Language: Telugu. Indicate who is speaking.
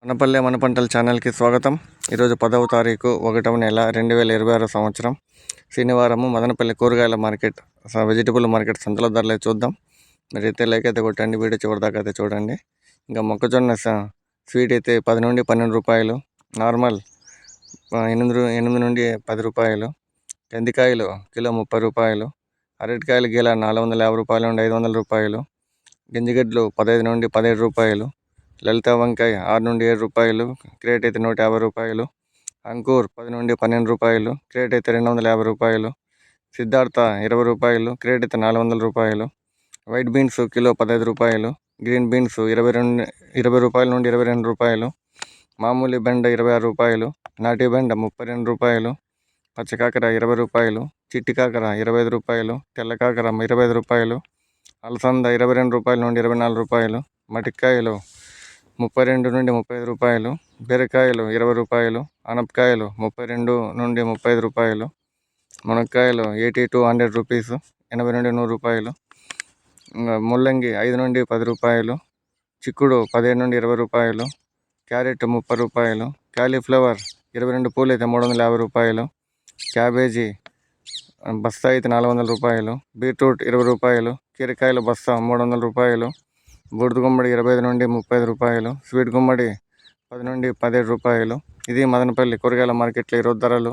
Speaker 1: మనపల్లె మన పంటల ఛానల్కి స్వాగతం. ఈరోజు 10వ తారీఖు 1వ నెల 2026 సంవత్సరం శనివారము మదనపల్లి కూరగాయల మార్కెట్ వెజిటబుల్ మార్కెట్ సంతల ధరలు చూద్దాం. మీరైతే లైక్ అయితే కొట్టండి, వీడియో చివరిదాకా అయితే చూడండి. ఇంకా మొక్కజొన్న స్వీట్ అయితే 10 నుండి 12 రూపాయలు, నార్మల్ 8 నుండి 10 రూపాయలు, కందికాయలు కిలో 30 రూపాయలు, అరటికాయలు గీల 450 రూపాయల నుండి 500 రూపాయలు, గింజగడ్డలు 15 నుండి 17 రూపాయలు, లలిత వంకాయ 6 నుండి 7 రూపాయలు, క్రేట్ అయితే 150 రూపాయలు, అంకూర్ 10 నుండి 12 రూపాయలు, క్రేట్ అయితే 250 రూపాయలు, సిద్ధార్థ 20 రూపాయలు, క్రేట్ అయితే 400 రూపాయలు, వైట్ బీన్స్ కిలో 15 రూపాయలు, గ్రీన్ బీన్స్ 20 రూపాయల నుండి 22 రూపాయలు, మామూలు బెండ 26 రూపాయలు, నాటి బెండ 32 రూపాయలు, పచ్చకాకర 20 రూపాయలు, చిట్టి కాకర 25 రూపాయలు, తెల్ల కాకర 25 రూపాయలు, అలసంద 22 రూపాయల నుండి 24 రూపాయలు, మటికాయలు 32 నుండి 35 రూపాయలు, బీరకాయలు 20 రూపాయలు, అనపకాయలు 32 నుండి 35 రూపాయలు, మునక్కాయలు 80 to 100 రూపీస్, 80 నుండి 100 రూపాయలు, ముల్లంగి 5 నుండి 10 రూపాయలు, చిక్కుడు 15 నుండి 20 రూపాయలు, క్యారెట్ 30 రూపాయలు, కాలీఫ్లవర్ 22 పూలు అయితే 350 రూపాయలు, క్యాబేజీ బస్తా అయితే 400 రూపాయలు, బీట్రూట్ 20 రూపాయలు, కీరకాయల బస్తా 300 రూపాయలు, బూడిద గుమ్మడి 25 నుండి 30 రూపాయలు, స్వీట్ గుమ్మడి 10 నుండి 17 రూపాయలు. ఇది మదనపల్లి కూరగాయల మార్కెట్లో ఈరోజు ధరలు.